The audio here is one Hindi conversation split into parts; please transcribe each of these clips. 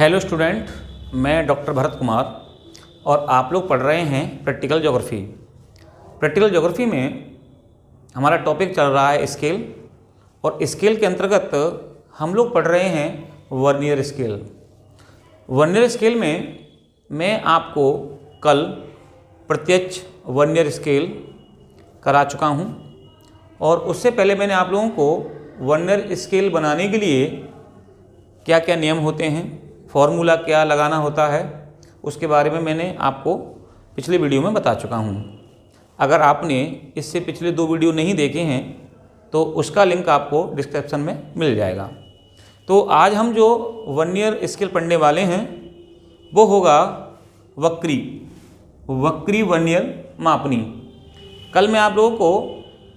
हेलो स्टूडेंट, मैं डॉक्टर भरत कुमार और आप लोग पढ़ रहे हैं प्रैक्टिकल ज्योग्राफी। प्रैक्टिकल ज्योग्राफी में हमारा टॉपिक चल रहा है स्केल, और स्केल के अंतर्गत हम लोग पढ़ रहे हैं वर्नियर स्केल। वर्नियर स्केल में मैं आपको कल प्रत्यक्ष वर्नियर स्केल करा चुका हूं, और उससे पहले मैंने आप लोगों को वर्नियर स्केल बनाने के लिए क्या क्या नियम होते हैं, फॉर्मूला क्या लगाना होता है, उसके बारे में मैंने आपको पिछले वीडियो में बता चुका हूं। अगर आपने इससे पिछले 2 वीडियो नहीं देखे हैं तो उसका लिंक आपको डिस्क्रिप्शन में मिल जाएगा। तो आज हम जो वर्नियर स्केल पढ़ने वाले हैं वो होगा वक्री वर्नियर मापनी। कल मैं आप लोगों को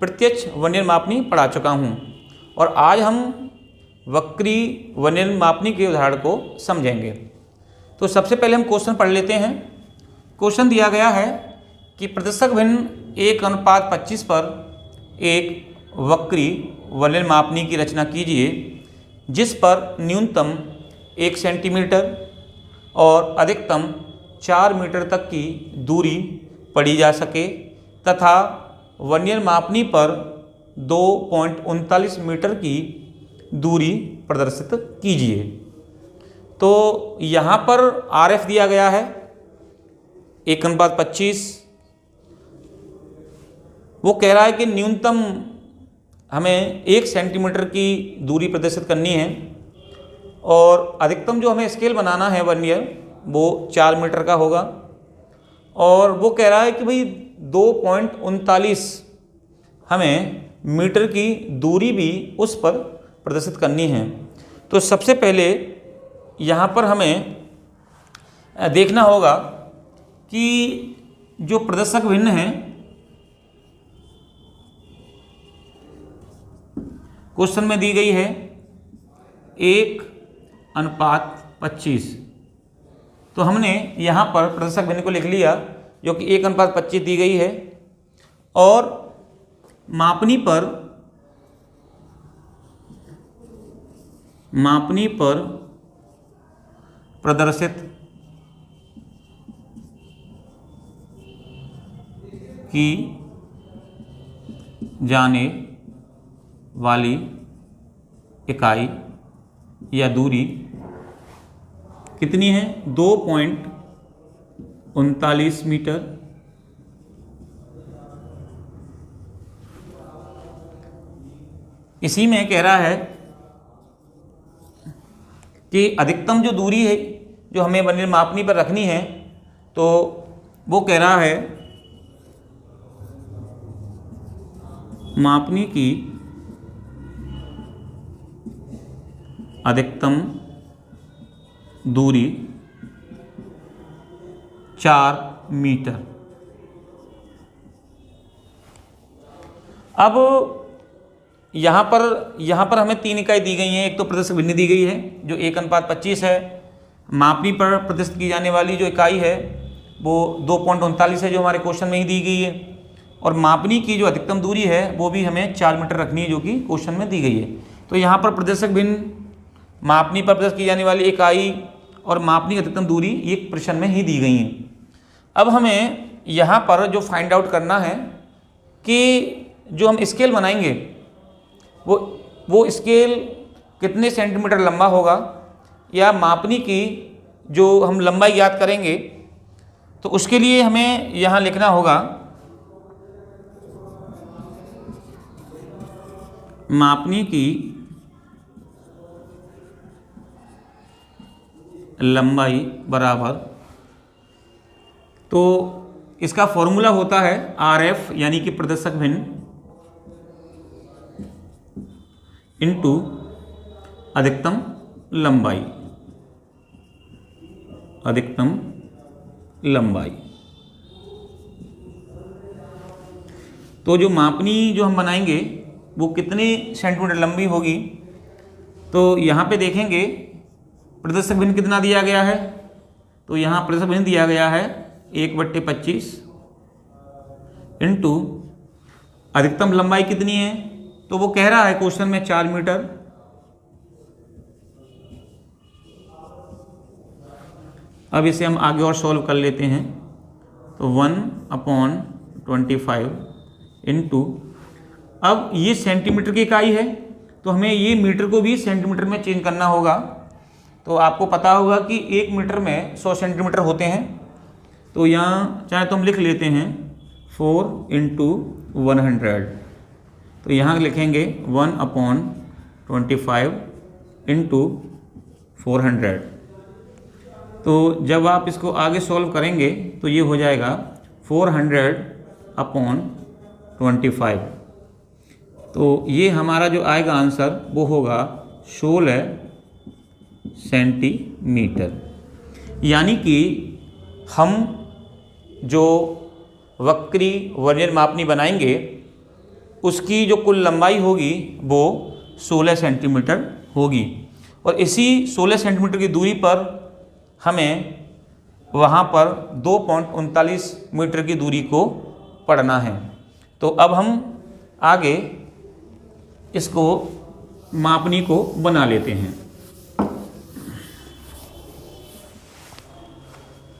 प्रत्यक्ष वर्नियर मापनी पढ़ा चुका हूं, और आज हम वक्री वर्नियर मापनी के उदाहरण को समझेंगे। तो सबसे पहले हम क्वेश्चन पढ़ लेते हैं। क्वेश्चन दिया गया है कि प्रदर्शक भिन्न 1:25 पर एक वक्री वर्नियर मापनी की रचना कीजिए जिस पर न्यूनतम 1 सेंटीमीटर और अधिकतम 4 मीटर तक की दूरी पढ़ी जा सके, तथा वर्नियर मापनी पर 2.39 मीटर की दूरी प्रदर्शित कीजिए। तो यहाँ पर RF दिया गया है 1:25। वो कह रहा है कि न्यूनतम हमें 1 सेंटीमीटर की दूरी प्रदर्शित करनी है, और अधिकतम जो हमें स्केल बनाना है वर्नियर वो 4 मीटर का होगा। और वो कह रहा है कि भाई 2.39 हमें मीटर की दूरी भी उस पर प्रदर्शित करनी है। तो सबसे पहले यहाँ पर हमें देखना होगा कि जो प्रदर्शक भिन्न है, क्वेश्चन में दी गई है 1:25। तो हमने यहाँ पर प्रदर्शक भिन्न को लिख लिया जो कि 1:25 दी गई है, और मापनी पर प्रदर्शित की जाने वाली इकाई या दूरी कितनी है? 2.39 मीटर। इसी में कह रहा है कि अधिकतम जो दूरी है जो हमें वर्नियर मापनी पर रखनी है, तो वो कह रहा है मापनी की अधिकतम दूरी 4 मीटर। अब यहाँ पर हमें 3 इकाई दी गई हैं। एक तो प्रदर्शक भिन्न दी गई है जो 1:25 है। मापनी पर प्रदर्शित की जाने वाली जो इकाई है वो 2.39 है जो हमारे क्वेश्चन में ही दी गई है, और मापनी की जो अधिकतम दूरी है वो भी हमें 4 मीटर रखनी है जो कि क्वेश्चन में दी गई है। तो यहाँ पर प्रदर्शक भिन्न, मापनी पर प्रदर्शित की जाने वाली इकाई और मापनी की अधिकतम दूरी ये प्रश्न में ही दी गई हैं। अब हमें यहाँ पर जो फाइंड आउट करना है कि जो हम स्केल बनाएंगे वो स्केल कितने सेंटीमीटर लंबा होगा, या मापनी की जो हम लंबाई याद करेंगे तो उसके लिए हमें यहाँ लिखना होगा मापनी की लंबाई बराबर, तो इसका फॉर्मूला होता है RF यानी कि प्रदर्शक भिन्न इंटू अधिकतम लंबाई। तो जो मापनी जो हम बनाएंगे वो कितने सेंटीमीटर लंबी होगी, तो यहाँ पे देखेंगे प्रदर्शक भिन्न कितना दिया गया है। तो यहाँ प्रदर्शक भिन्न दिया गया है 1/25 इंटू अधिकतम लंबाई कितनी है, तो वो कह रहा है क्वेश्चन में 4 मीटर। अब इसे हम आगे और सॉल्व कर लेते हैं। तो 1/25 इंटू, अब ये सेंटीमीटर की इकाई है तो हमें ये मीटर को भी सेंटीमीटर में चेंज करना होगा। तो आपको पता होगा कि 1 मीटर में 100 सेंटीमीटर होते हैं। तो यहाँ चाहे तो हम लिख लेते हैं 4 × 100। तो यहाँ लिखेंगे 1/25 इंटू 400। तो जब आप इसको आगे सॉल्व करेंगे तो ये हो जाएगा 400/25। तो ये हमारा जो आएगा आंसर वो होगा 16 सेंटीमीटर। यानी कि हम जो वक्री वर्नियर मापनी बनाएंगे उसकी जो कुल लंबाई होगी वो 16 सेंटीमीटर होगी। और इसी 16 सेंटीमीटर की दूरी पर हमें वहाँ पर 2.39 मीटर की दूरी को पढ़ना है। तो अब हम आगे इसको मापनी को बना लेते हैं।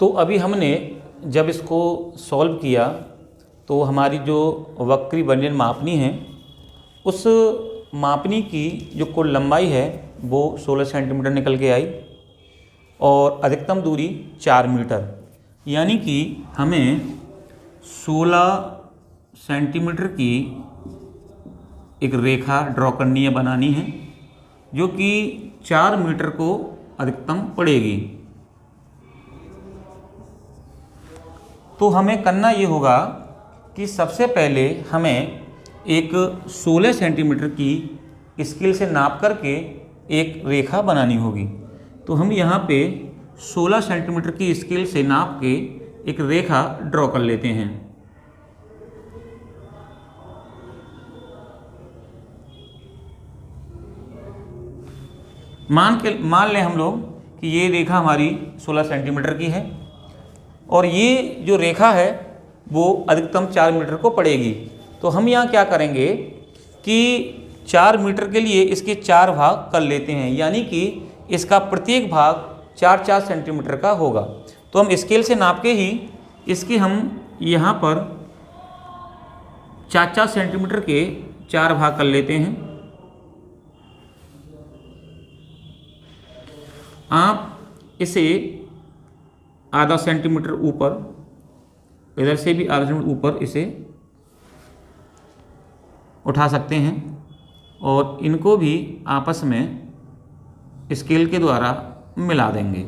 तो अभी हमने जब इसको सॉल्व किया तो हमारी जो वक्री वर्नियर मापनी है उस मापनी की जो कुल लंबाई है वो 16 सेंटीमीटर निकल के आई और अधिकतम दूरी 4 मीटर। यानी कि हमें 16 सेंटीमीटर की एक रेखा ड्रॉ करनी है, बनानी है, जो कि 4 मीटर को अधिकतम पड़ेगी। तो हमें करना ये होगा कि सबसे पहले हमें एक 16 सेंटीमीटर की स्केल से नाप करके एक रेखा बनानी होगी। तो हम यहाँ पे 16 सेंटीमीटर की स्केल से नाप के एक रेखा ड्रॉ कर लेते हैं। मान लें हम लोग कि ये रेखा हमारी 16 सेंटीमीटर की है और ये जो रेखा है वो अधिकतम 4 मीटर को पड़ेगी। तो हम यहाँ क्या करेंगे कि 4 मीटर के लिए इसके 4 भाग कर लेते हैं, यानी कि इसका प्रत्येक भाग 4-4 सेंटीमीटर का होगा। तो हम स्केल से नाप के ही इसके हम यहाँ पर 4-4 सेंटीमीटर के 4 भाग कर लेते हैं। आप इसे आधा सेंटीमीटर ऊपर, इधर से भी आधा सेंटीमीटर ऊपर इसे उठा सकते हैं और इनको भी आपस में स्केल के द्वारा मिला देंगे।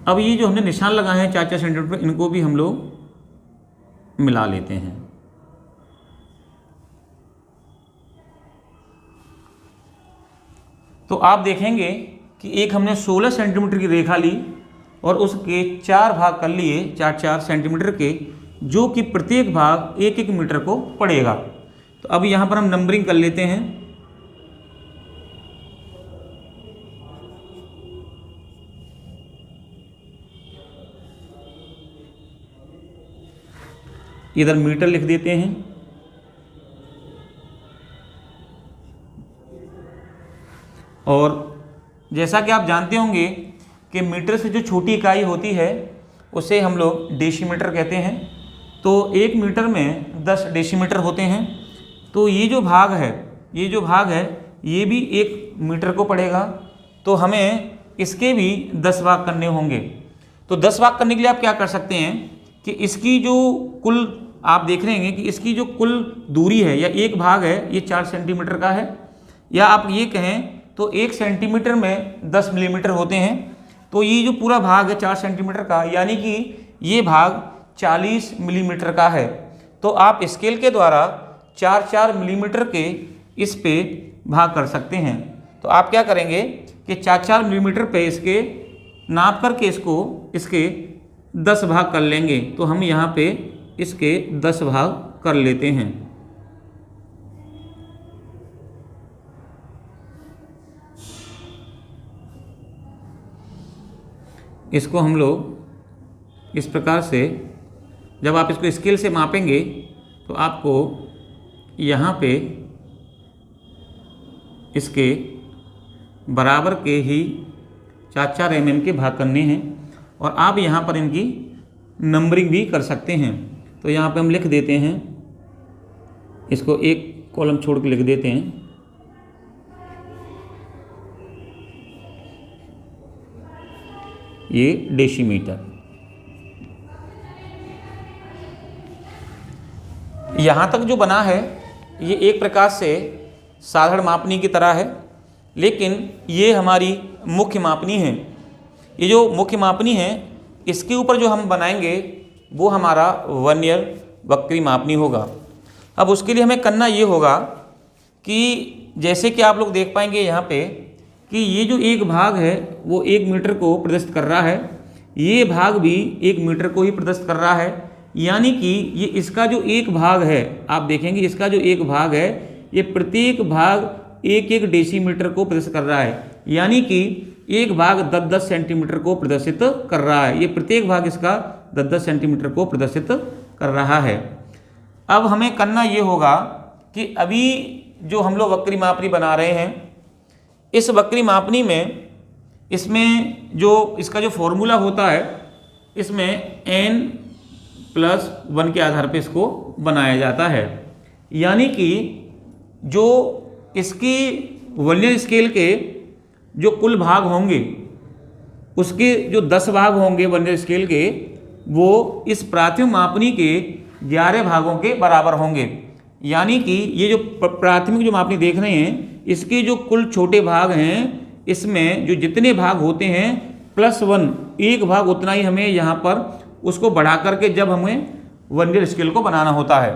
अब ये जो हमने निशान लगाए हैं 4-4 सेंटीमीटर, इनको भी हम लोग मिला लेते हैं। तो आप देखेंगे कि एक हमने 16 सेंटीमीटर की रेखा ली और उसके 4 भाग कर लिए 4-4 सेंटीमीटर के, जो कि प्रत्येक भाग 1-1 मीटर को पड़ेगा। तो अब यहाँ पर हम नंबरिंग कर लेते हैं। इधर मीटर लिख देते हैं और जैसा कि आप जानते होंगे कि मीटर से जो छोटी इकाई होती है उसे हम लोग डेसीमीटर कहते हैं। तो 1 मीटर में 10 डेसीमीटर होते हैं। तो ये जो भाग है ये भी 1 मीटर को पड़ेगा। तो हमें इसके भी 10 भाग करने होंगे। तो 10 भाग करने के लिए आप क्या कर सकते हैं कि इसकी जो कुल आप देख रहे हैं कि इसकी जो कुल दूरी है या एक भाग है ये 4 सेंटीमीटर का है, या आप ये कहें तो 1 सेंटीमीटर में 10 मिलीमीटर होते हैं। तो ये जो पूरा भाग है 4 सेंटीमीटर का, यानी कि ये भाग 40 मिलीमीटर का है। तो आप स्केल के द्वारा 4-4 मिलीमीटर के इस पे भाग कर सकते हैं। तो आप क्या करेंगे कि 4-4 मिलीमीटर पे इसके नाप करके इसके 10 भाग कर लेंगे। तो हम यहाँ पे इसके 10 भाग कर लेते हैं। इसको हम लोग इस प्रकार से, जब आप इसको स्केल से मापेंगे तो आपको यहाँ पे इसके बराबर के ही 4-4 mm के भाग करने हैं। और आप यहाँ पर इनकी नंबरिंग भी कर सकते हैं। तो यहाँ पे हम लिख देते हैं, इसको एक कॉलम छोड़ के लिख देते हैं। ये डेसीमीटर। यहाँ तक जो बना है ये एक प्रकार से साधारण मापनी की तरह है, लेकिन ये हमारी मुख्य मापनी है। ये जो मुख्य मापनी है इसके ऊपर जो हम बनाएंगे वो हमारा वर्नियर वक्री मापनी होगा। अब उसके लिए हमें करना ये होगा कि जैसे कि आप लोग देख पाएंगे यहाँ पे कि ये जो एक भाग है वो 1 मीटर को प्रदर्शित कर रहा है, ये भाग भी 1 मीटर को ही प्रदर्शित कर रहा है। यानी कि ये इसका जो एक भाग है, आप देखेंगे इसका जो एक भाग है ये प्रत्येक भाग 1-1 डेसीमीटर को प्रदर्शित कर रहा है। यानी कि एक भाग 10-10 सेंटीमीटर को प्रदर्शित कर रहा है। ये प्रत्येक भाग इसका 10-10 सेंटीमीटर को प्रदर्शित कर रहा है। अब हमें करना ये होगा कि अभी जो हम लोग वक्री मापनी बना रहे हैं, इस वक्री मापनी में इसमें जो इसका जो फॉर्मूला होता है इसमें n+1 के आधार पर इसको बनाया जाता है। यानी कि जो इसकी वर्नियर स्केल के जो कुल भाग होंगे उसके जो 10 भाग होंगे वर्नियर स्केल के, वो इस प्राथमिक मापनी के 11 भागों के बराबर होंगे। यानी कि ये जो प्राथमिक जो मापनी देख रहे हैं इसके जो कुल छोटे भाग हैं इसमें जो जितने भाग होते हैं +1 एक भाग उतना ही हमें यहाँ पर उसको बढ़ा करके जब हमें वर्नियर स्केल को बनाना होता है।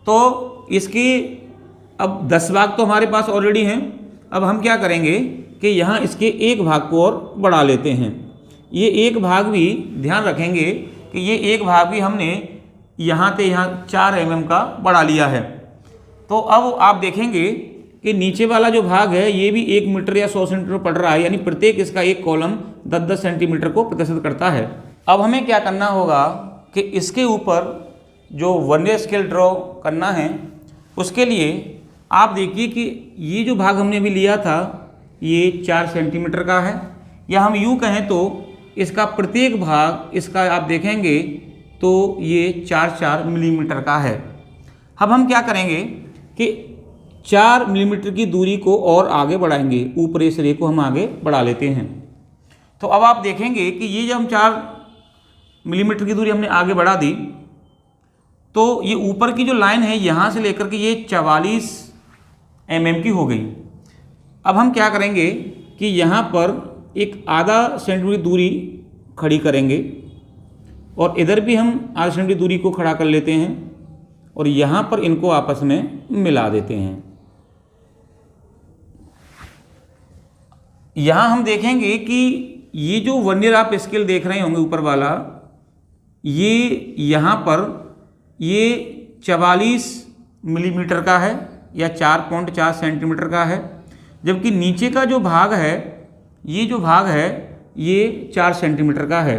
तो इसकी अब 10 भाग तो हमारे पास ऑलरेडी हैं। अब हम क्या करेंगे कि यहाँ इसके एक भाग को और बढ़ा लेते हैं। ये एक भाग भी ध्यान रखेंगे कि ये एक भाग भी हमने यहाँ से यहाँ 4 mm का बढ़ा लिया है। तो अब आप देखेंगे कि नीचे वाला जो भाग है ये भी 1 मीटर या 100 सेंटीमीटर पड़ रहा है। यानी प्रत्येक इसका एक कॉलम 10-10 सेंटीमीटर को प्रदर्शित करता है। अब हमें क्या करना होगा कि इसके ऊपर जो वर्नियर स्केल ड्रॉ करना है उसके लिए आप देखिए कि ये जो भाग हमने अभी लिया था ये 4 सेंटीमीटर का है, या हम यूँ कहें तो इसका प्रत्येक भाग इसका आप देखेंगे तो ये 4-4 मिलीमीटर का है। अब हम क्या करेंगे कि 4 मिलीमीटर की दूरी को और आगे बढ़ाएंगे, ऊपर इस रेखा को हम आगे बढ़ा लेते हैं। तो अब आप देखेंगे कि ये जब हम 4 मिलीमीटर की दूरी हमने आगे बढ़ा दी तो ये ऊपर की जो लाइन है यहाँ से लेकर के ये 44 mm की हो गई। अब हम क्या करेंगे कि यहाँ पर एक आधा सेंटीमीटर दूरी खड़ी करेंगे और इधर भी हम आधा सेंटीमीटर दूरी को खड़ा कर लेते हैं और यहाँ पर इनको आपस में मिला देते हैं। यहाँ हम देखेंगे कि ये जो वर्नियर आप स्केल देख रहे होंगे ऊपर वाला, ये यहाँ पर ये 44 मिलीमीटर का है या 4.4 सेंटीमीटर का है, जबकि नीचे का जो भाग है ये जो भाग है ये 4 सेंटीमीटर का है।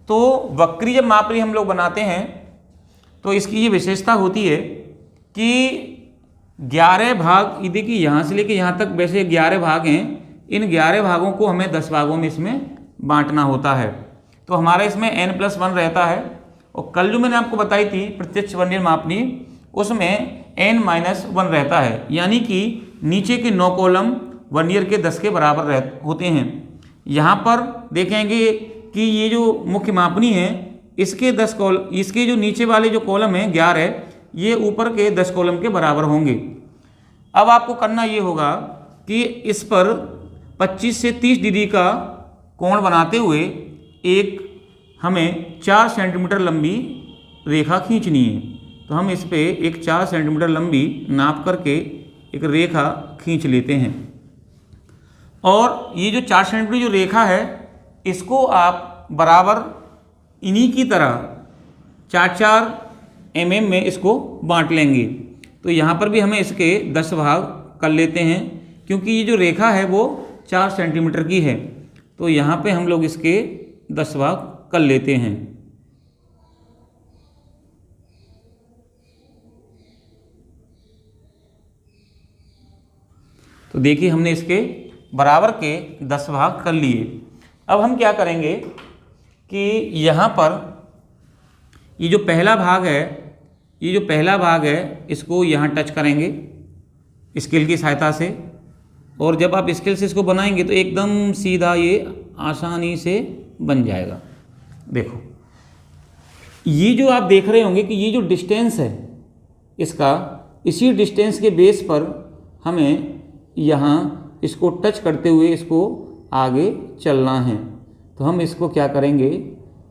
तो वक्री जब मापनी हम लोग बनाते हैं तो इसकी ये विशेषता होती है कि 11 भाग, ये देखिए यहाँ से लेके यहाँ तक वैसे 11 भाग हैं, इन 11 भागों को हमें 10 भागों में इसमें बांटना होता है। तो हमारा इसमें n+1 रहता है। और कल जो मैंने आपको बताई थी प्रत्यक्ष वर्नियर मापनी, उसमें n-1 रहता है। यानी कि नीचे के 9 कॉलम वर्नियर के 10 के बराबर होते हैं। यहाँ पर देखेंगे कि ये जो मुख्य मापनी है इसके 10 कॉलम, इसके जो नीचे वाले जो कॉलम हैं 11, ये ऊपर के 10 कॉलम के बराबर होंगे। अब आपको करना ये होगा कि इस पर 25 से 30 डिग्री का कोण बनाते हुए एक हमें 4 सेंटीमीटर लंबी रेखा खींचनी है। तो हम इस पे एक 4 सेंटीमीटर लंबी नाप करके एक रेखा खींच लेते हैं। और ये जो 4 सेंटीमीटर जो रेखा है इसको आप बराबर इन्हीं की तरह 4-4 mm में इसको बांट लेंगे। तो यहाँ पर भी हमें इसके 10 भाग कर लेते हैं, क्योंकि ये जो रेखा है वो 4 सेंटीमीटर की है। तो यहाँ पे हम लोग इसके 10 भाग कर लेते हैं। तो देखिए हमने इसके बराबर के 10 भाग कर लिए। अब हम क्या करेंगे कि यहाँ पर ये जो पहला भाग है, इसको यहाँ टच करेंगे स्केल की सहायता से, और जब आप स्केल से इसको बनाएंगे तो एकदम सीधा ये आसानी से बन जाएगा। देखो ये जो आप देख रहे होंगे कि ये जो डिस्टेंस है इसका, इसी डिस्टेंस के बेस पर हमें यहाँ इसको टच करते हुए इसको आगे चलना है। तो हम इसको क्या करेंगे,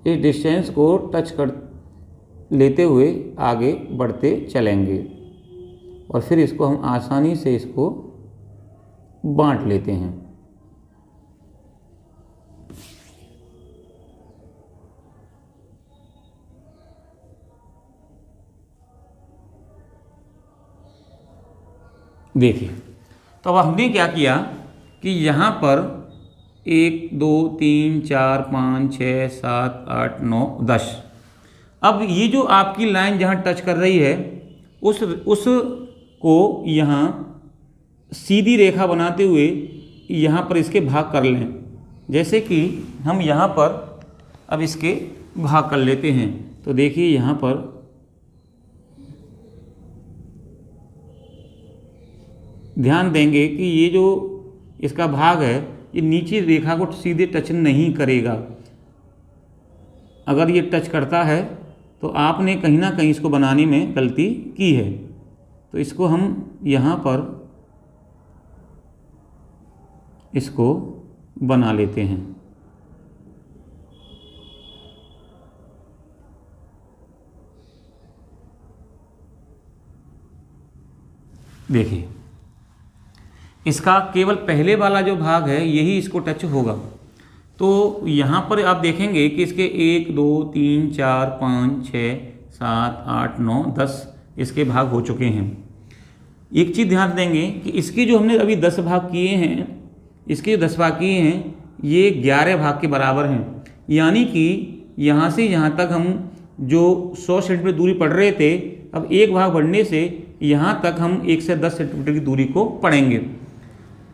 इस डिस्टेंस को टच कर लेते हुए आगे बढ़ते चलेंगे और फिर इसको हम आसानी से इसको बांट लेते हैं। देखिए, तो अब हमने क्या किया कि यहाँ पर 1 2 3 4 5 6 7 8 9 10, अब ये जो आपकी लाइन जहाँ टच कर रही है उस को यहाँ सीधी रेखा बनाते हुए यहाँ पर इसके भाग कर लें। जैसे कि हम यहाँ पर अब इसके भाग कर लेते हैं। तो देखिए यहाँ पर ध्यान देंगे कि ये जो इसका भाग है ये नीचे रेखा को सीधे टच नहीं करेगा। अगर ये टच करता है तो आपने कहीं ना कहीं इसको बनाने में गलती की है। तो इसको हम यहाँ पर इसको बना लेते हैं। देखिए इसका केवल पहले वाला जो भाग है यही इसको टच होगा। तो यहाँ पर आप देखेंगे कि इसके 1 2 3 4 5 6 7 8 9 10 इसके भाग हो चुके हैं। एक चीज़ ध्यान देंगे कि इसके जो हमने अभी 10 भाग किए हैं, इसके 10 भाग किए हैं ये 11 भाग के बराबर हैं। यानी कि यहाँ से यहाँ तक हम जो 100 सेंटीमीटर दूरी पढ़ रहे थे, अब एक भाग बढ़ने से यहाँ तक हम 1 से 10 सेंटीमीटर की दूरी को पढ़ेंगे।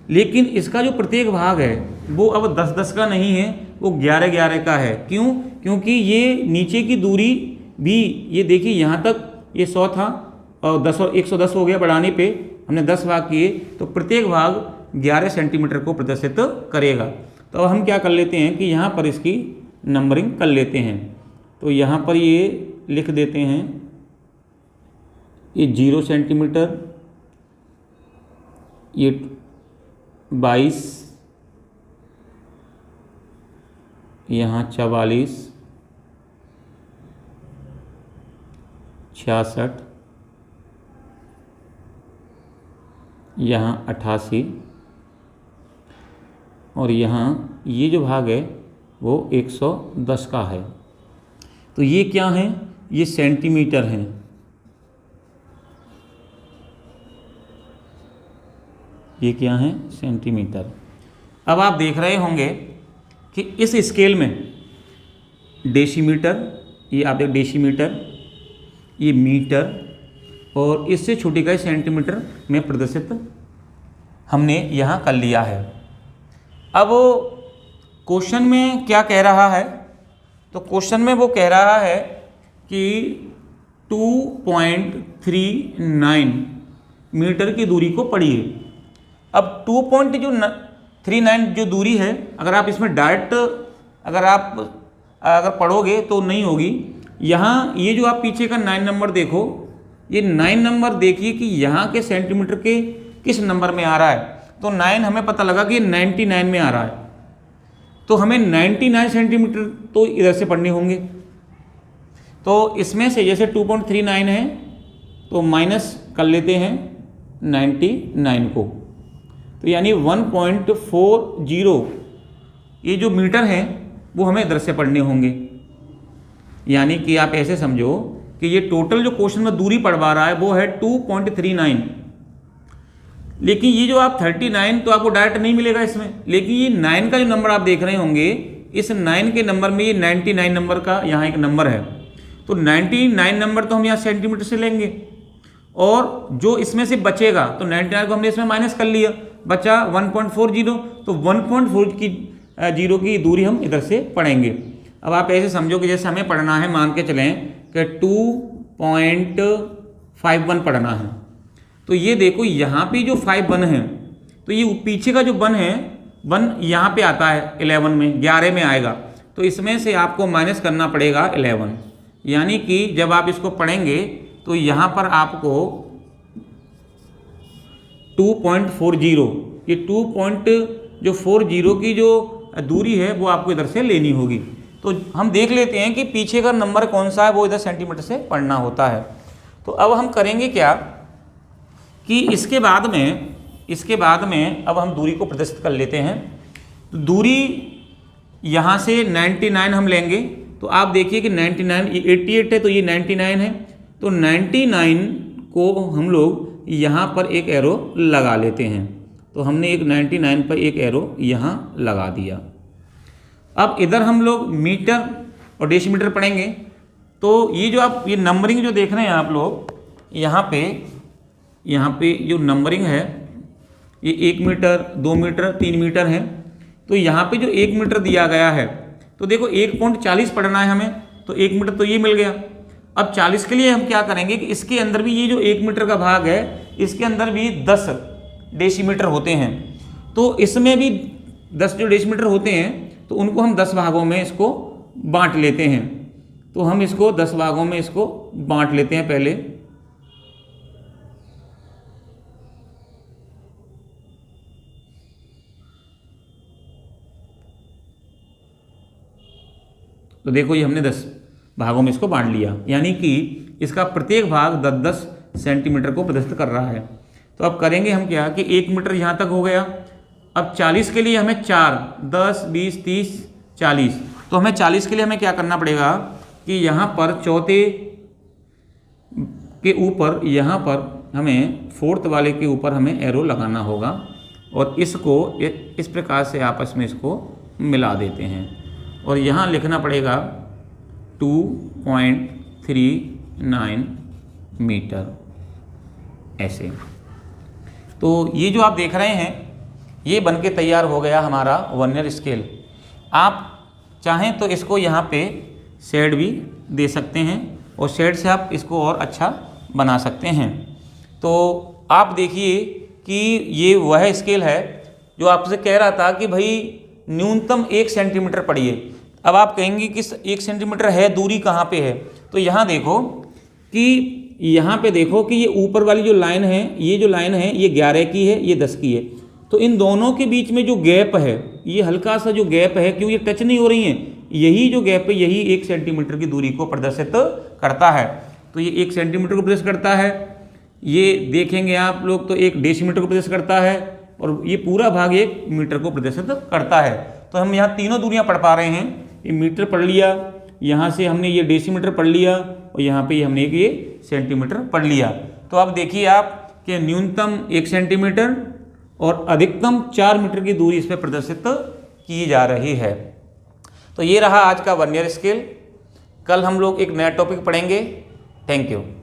लेकिन इसका जो प्रत्येक भाग है वो अब 10-10 का नहीं है, वो 11-11 का है। क्यों? क्योंकि ये नीचे की दूरी भी, ये देखिए यहाँ तक ये 100 था और 10 और 110 हो गया, बढ़ाने पे हमने 10 भाग किए, तो प्रत्येक भाग 11 सेंटीमीटर को प्रदर्शित करेगा। तो अब हम क्या कर लेते हैं कि यहाँ पर इसकी नंबरिंग कर लेते हैं। तो यहाँ पर ये लिख देते हैं, ये 0 सेंटीमीटर, ये 22, यहाँ 44, 66, यहाँ 88 और यहाँ ये जो भाग है वो 110 का है। तो ये क्या है? ये सेंटीमीटर हैं। ये क्या है? सेंटीमीटर। अब आप देख रहे होंगे कि इस स्केल में डेसीमीटर, ये आप देख डेसीमीटर, ये मीटर और इससे छोटी का सेंटीमीटर में प्रदर्शित हमने यहाँ कर लिया है। अब क्वेश्चन में क्या कह रहा है? तो क्वेश्चन में वो कह रहा है कि 2.39 मीटर की दूरी को पढ़िए। अब 2.39 जो दूरी है, अगर आप इसमें डायरेक्ट अगर पढ़ोगे तो नहीं होगी। यहाँ ये जो आप पीछे का 9 नंबर देखो, ये 9 नंबर देखिए कि यहाँ के सेंटीमीटर के किस नंबर में आ रहा है। तो 9 हमें पता लगा कि 99 में आ रहा है, तो हमें 99 सेंटीमीटर तो इधर से पढ़ने होंगे। तो इसमें से जैसे 2.39 है तो माइनस कर लेते हैं 99 को, तो यानी 1.40 ये जो मीटर हैं वो हमें इधर से पढ़ने होंगे। यानी कि आप ऐसे समझो कि ये टोटल जो क्वेश्चन में दूरी पढ़वा रहा है वो है 2.39, लेकिन ये जो आप 39 तो आपको डायरेक्ट नहीं मिलेगा इसमें, लेकिन ये 9 का जो नंबर आप देख रहे होंगे, इस 9 के नंबर में ये 99 नंबर का यहाँ एक नंबर है। तो 99 नंबर तो हम यहाँ सेंटीमीटर से लेंगे और जो इसमें से बचेगा तो 99 को हमने इसमें माइनस कर लिया, बचा 1.40, तो 1.40 की दूरी हम इधर से पढ़ेंगे। अब आप ऐसे समझो कि जैसे हमें पढ़ना है, मान के चलें कि 2.51 पढ़ना है, तो ये देखो यहाँ पे जो 5 है, तो ये पीछे का जो 1 है, 1 यहाँ पे आता है 11 में, 11 में आएगा, तो इसमें से आपको माइनस करना पड़ेगा 11, यानी कि जब आप इसको पढ़ेंगे तो यहाँ पर आपको 2.40, ये 2.40 की जो दूरी है वो आपको इधर से लेनी होगी। तो हम देख लेते हैं कि पीछे का नंबर कौन सा है, वो इधर सेंटीमीटर से पढ़ना होता है। तो अब हम करेंगे क्या कि इसके बाद में अब हम दूरी को प्रदर्शित कर लेते हैं। तो दूरी यहाँ से 99 हम लेंगे, तो आप देखिए कि 99, 88 है तो ये 99 है, तो 99 को हम लोग यहाँ पर एक एरो लगा लेते हैं। तो हमने एक 99 पर एक एरो यहाँ लगा दिया। अब इधर हम लोग मीटर और डेसीमीटर पढ़ेंगे। तो ये जो आप ये नंबरिंग जो देख रहे हैं आप लोग, यहाँ पे जो नंबरिंग है ये 1 मीटर, 2 मीटर, 3 मीटर है। तो यहाँ पे जो 1 मीटर दिया गया है, तो देखो 1.40 पढ़ना है हमें, तो 1 मीटर तो ये मिल गया। अब 40 के लिए हम क्या करेंगे कि इसके अंदर भी ये जो 1 मीटर का भाग है, इसके अंदर भी 10 डेसीमीटर होते हैं। तो इसमें भी 10 जो डेसीमीटर होते हैं, तो उनको हम 10 भागों में इसको बांट लेते हैं। तो हम इसको 10 भागों में इसको बांट लेते हैं पहले। तो देखो ये हमने 10 भागों में इसको बांट लिया, यानी कि इसका प्रत्येक भाग 10-10 सेंटीमीटर को प्रदर्शित कर रहा है। तो अब करेंगे हम क्या कि 1 मीटर यहाँ तक हो गया। अब 40 के लिए हमें 4, 10, 20, 30, 40, तो हमें 40 के लिए हमें क्या करना पड़ेगा कि यहाँ पर चौथे के ऊपर, यहाँ पर हमें 4th वाले के ऊपर हमें एरो लगाना होगा, और इसको इस प्रकार से आपस में इसको मिला देते हैं, और यहाँ लिखना पड़ेगा 2.39 मीटर ऐसे। तो ये जो आप देख रहे हैं ये बन के तैयार हो गया हमारा वर्नियर स्केल। आप चाहें तो इसको यहाँ पे शेड भी दे सकते हैं, और शेड से आप इसको और अच्छा बना सकते हैं। तो आप देखिए कि ये वह स्केल है जो आपसे कह रहा था कि भाई न्यूनतम 1 सेंटीमीटर पढ़िए। अब आप कहेंगे कि 1 सेंटीमीटर है, दूरी कहाँ पे है? तो यहाँ देखो कि यहाँ पे देखो कि ये ऊपर वाली जो लाइन है, ये जो लाइन है ये 11 की है, ये 10 की है। तो इन दोनों के बीच में जो गैप है, ये हल्का सा जो गैप है, क्यों ये टच नहीं हो रही है, यही जो गैप है यही 1 सेंटीमीटर की दूरी को प्रदर्शित करता है। तो ये 1 सेंटीमीटर को प्रदर्शित करता है, ये देखेंगे आप लोग तो 1 डेसीमीटर को प्रदर्शित करता है, और ये पूरा भाग 1 मीटर को प्रदर्शित करता है। तो हम यहाँ तीनों दूरियाँ पढ़ पा रहे हैं। ये मीटर पढ़ लिया, यहाँ से हमने ये डेसीमीटर पढ़ लिया, और यहाँ पे हमने एक ये सेंटीमीटर पढ़ लिया। तो अब देखिए आप कि न्यूनतम 1 सेंटीमीटर और अधिकतम 4 मीटर की दूरी इस पर प्रदर्शित की जा रही है। तो ये रहा आज का वर्नियर स्केल। कल हम लोग एक नया टॉपिक पढ़ेंगे। Thank you.